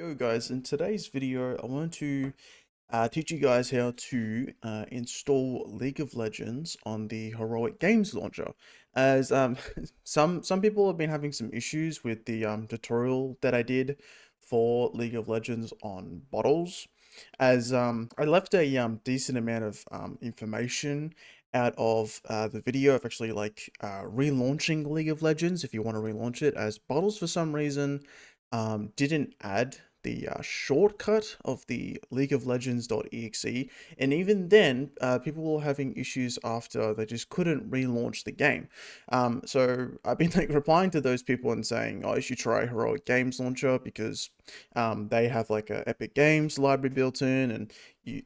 Yo guys, in today's video I want to teach you guys how to install League of Legends on the Heroic Games launcher. As some people have been having some issues with the tutorial that I did for League of Legends on bottles, as I left a decent amount of information out of the video of actually relaunching League of Legends if you want to relaunch it, as bottles for some reason didn't add the shortcut of the League of Legends.exe, and even then, people were having issues after they just couldn't relaunch the game. So I've been replying to those people and saying, "Oh, you should try Heroic Games Launcher because they have like a Epic Games library built in, and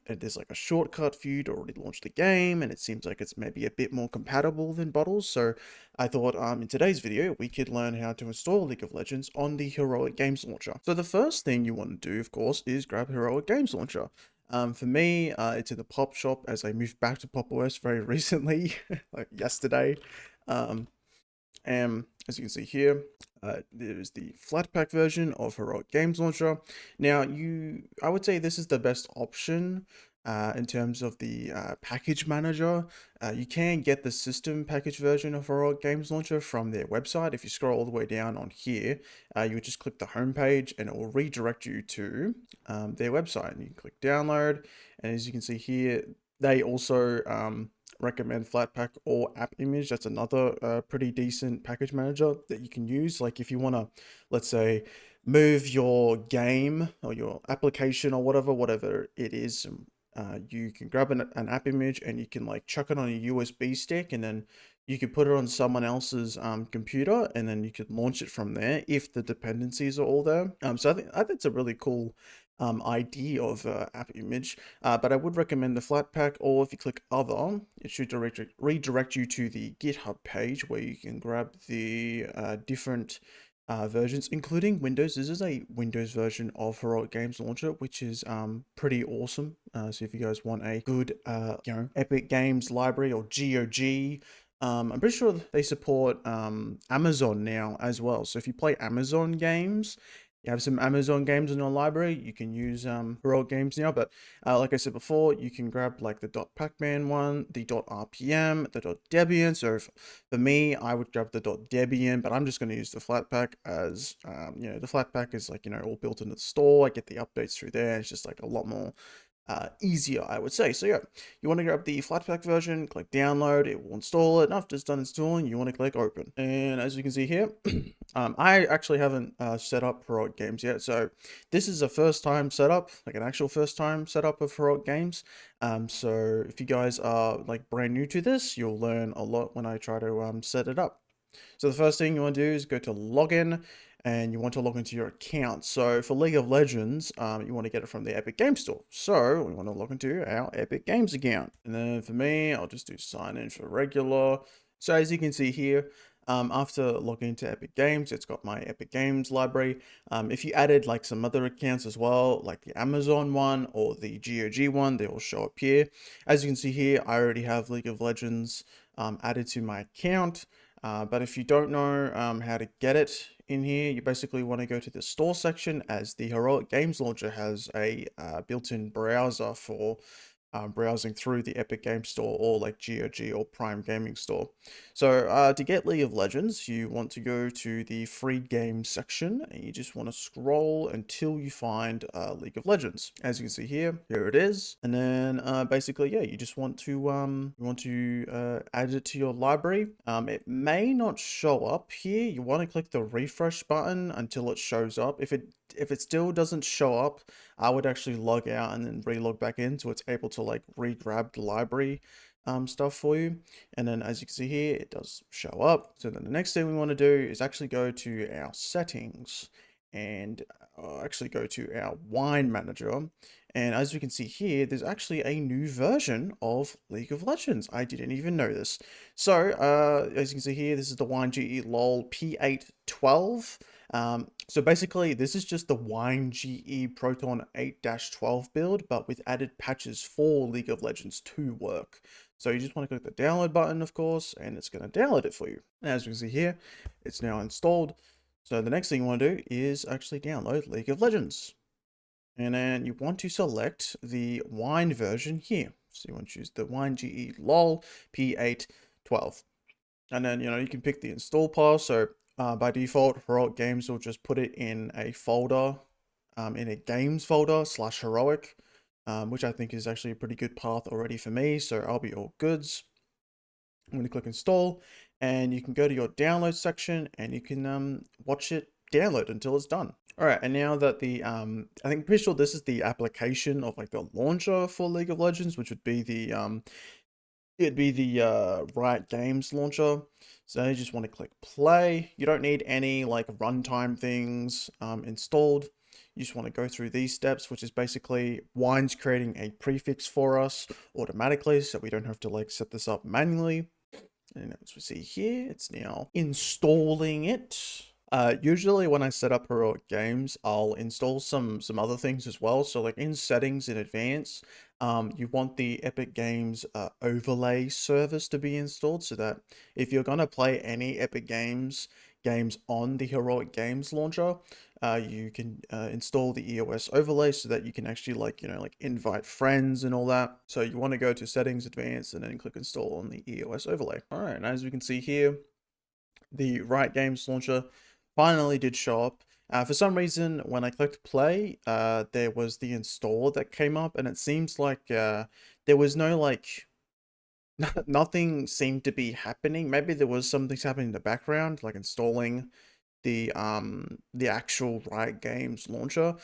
there's like a shortcut for you to already launch the game, and it seems like it's maybe a bit more compatible than bottles." So I thought in today's video we could learn how to install League of Legends on the Heroic Games Launcher. So the first thing you want to do, of course, is grab Heroic Games Launcher. For me, it's in the pop shop as I moved back to Pop OS very recently, like yesterday. And as you can see here, there is the Flatpak version of Heroic Games Launcher. Now, I would say this is the best option in terms of the package manager. You can get the system package version of Heroic Games Launcher from their website. If you scroll all the way down on here, you would just click the home page and it will redirect you to their website. And you can click download, and as you can see here, they also recommend Flatpak or App Image. That's another pretty decent package manager that you can use. Like if you want to, let's say, move your game or your application or whatever it is, you can grab an app image and you can like chuck it on a USB stick, and then you could put it on someone else's computer, and then you could launch it from there if the dependencies are all there. So I think it's a really cool idea of app image, but I would recommend the Flatpak, or if you click other, it should redirect you to the GitHub page where you can grab the different versions, including Windows. This is a Windows version of Heroic Games Launcher, which is pretty awesome. So if you guys want a good Epic Games library or GOG, I'm pretty sure they support Amazon now as well. So if you play Amazon games, you have some Amazon games in your library, you can use Heroic Games now. But like I said before, you can grab like the .pacman one, the .rpm, the .debian. So for me, I would grab the .debian, but I'm just going to use the Flatpak, as the Flatpak is like, all built into the store. I get the updates through there. It's just like a lot more easier, I would say. So yeah, you want to grab the Flatpak version, click download, it will install it, and after it's done installing, you want to click open. And as you can see here, I actually haven't set up Heroic Games yet, so this is a first time setup, like an actual first time setup of Heroic Games. So if you guys are like brand new to this, you'll learn a lot when I try to set it up. So the first thing you want to do is go to login, and you want to log into your account. So for League of Legends, you want to get it from the Epic Games Store. So we want to log into our Epic Games account. And then for me, I'll just do sign in for regular. So as you can see here, after logging into Epic Games, it's got my Epic Games library. If you added like some other accounts as well, like the Amazon one or the GOG one, they will show up here. As you can see here, I already have League of Legends added to my account. But if you don't know how to get it in here, you basically want to go to the store section, as the Heroic Games Launcher has a built-in browser for browsing through the Epic Games Store or like GOG or Prime Gaming Store. So to get League of Legends, you want to go to the free games section, and you just want to scroll until you find League of Legends. As you can see here it is. And then basically, yeah, you just want to add it to your library. It may not show up here. You want to click the refresh button until it shows up. If it still doesn't show up, I would actually log out and then re-log back in, so it's able to like re-grab the library stuff for you. And then as you can see here, it does show up. So then the next thing we want to do is actually go to our settings and actually go to our wine manager. And as you can see here, there's actually a new version of League of Legends. I didn't even know this. So as you can see here, this is the Wine GE LOL P812. So basically, this is just the Wine GE Proton 8-12 build, but with added patches for League of Legends to work. So you just want to click the download button, of course, and it's going to download it for you. And as you can see here, it's now installed. So the next thing you want to do is actually download League of Legends. And then you want to select the wine version here. So you want to choose the wine GE lol P812. And then, you can pick the install path. So by default, Heroic Games will just put it in a folder, in a games folder /heroic, which I think is actually a pretty good path already for me. So I'll be all goods. I'm going to click install, and you can go to your download section and you can watch it download until it's done. All right, and now that I think pretty sure this is the application of like the launcher for League of Legends, which would be it'd be the RIOT Games launcher. So you just want to click play. You don't need any like runtime things installed. You just want to go through these steps, which is basically Wine's creating a prefix for us automatically, so we don't have to like set this up manually. And as we see here, it's now installing it. Usually when I set up Heroic Games, I'll install some other things as well. So like in settings in advance, you want the Epic Games overlay service to be installed, so that if you're gonna play any Epic games on the Heroic Games launcher, you can install the EOS overlay so that you can actually like invite friends and all that. So you want to go to settings, advanced, and then click install on the EOS overlay. All right, and as we can see here, the RIOT Games launcher finally did show up. For some reason, when I clicked play, there was the installer that came up, and it seems like there was no like nothing seemed to be happening. Maybe there was something happening in the background, like installing the actual RIOT Games launcher.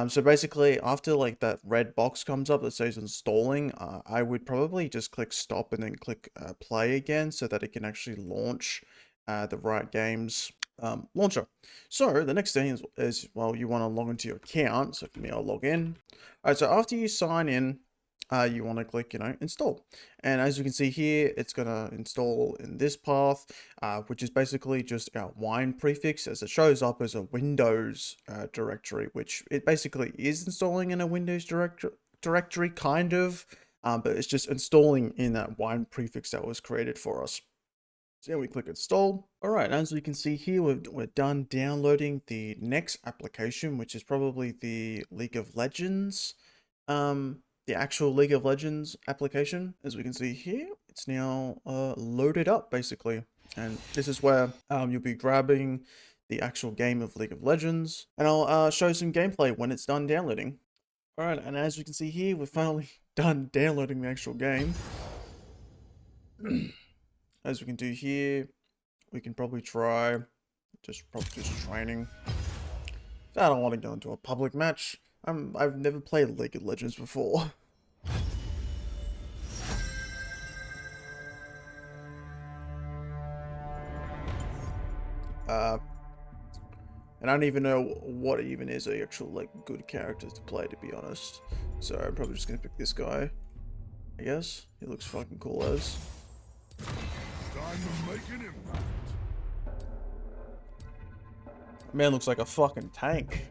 So basically, after like that red box comes up that says installing, I would probably just click stop and then click play again, so that it can actually launch the RIOT Games launcher. So the next thing is well, you want to log into your account. So for me, I'll log in. All right, so after you sign in, you want to click install, and as you can see here, it's gonna install in this path, which is basically just our wine prefix, as it shows up as a Windows directory, which it basically is installing in a Windows directory kind of, but it's just installing in that wine prefix that was created for us. So we click install. All right, as we can see here, we're done downloading the next application, which is probably the League of Legends, the actual League of Legends application. As we can see here, it's now loaded up basically, and this is where you'll be grabbing the actual game of League of Legends, and I'll show some gameplay when it's done downloading. All right, and as you can see here, we're finally done downloading the actual game. As we can do here, we can probably try just training. I don't want to go into a public match. I've never played League of Legends before. And I don't even know what even is a actual like good character to play, to be honest. So I'm probably just gonna pick this guy, I guess. He looks fucking cool as. Time to make an impact. Man looks like a fucking tank.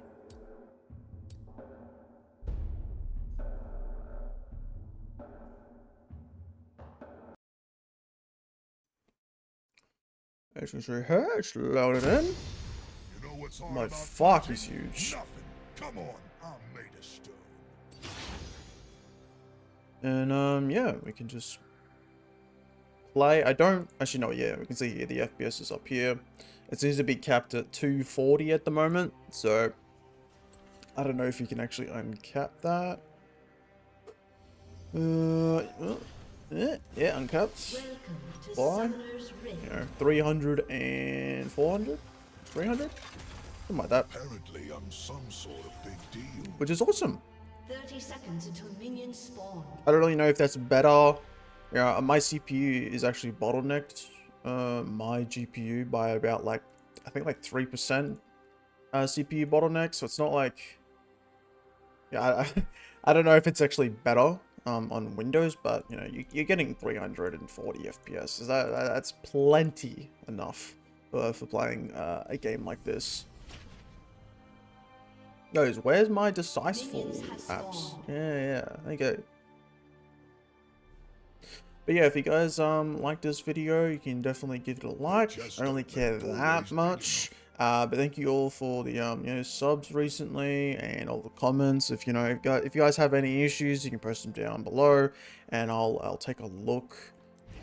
As you can see here, it's loaded in. You know what's hard about fuck, he's huge. Nothing. Come on, I'm made of stone. And yeah, we can just play. I don't actually know. Yeah, we can see here the FPS is up here. It seems to be capped at 240 at the moment, so I don't know if you can actually uncap that. Yeah, uncapped. Why? 300 and 400? 300? Something like that. Apparently I'm some sort of big deal. Which is awesome. 30 seconds until minions spawn. I don't really know if that's better. Yeah, my CPU is actually bottlenecked. My GPU by about like, I think like 3% CPU bottleneck. So it's not like, yeah, I don't know if it's actually better on Windows, but you know, you're getting 340 FPS. That's plenty enough for playing a game like this. Guys, where's my decisive apps? Yeah, there you go. But yeah, if you guys like this video, you can definitely give it a like. I don't really care that much. But thank you all for the subs recently and all the comments. If if you guys have any issues, you can press them down below, and I'll take a look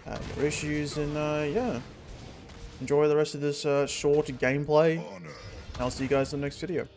at your issues. And yeah, enjoy the rest of this short gameplay. I'll see you guys in the next video.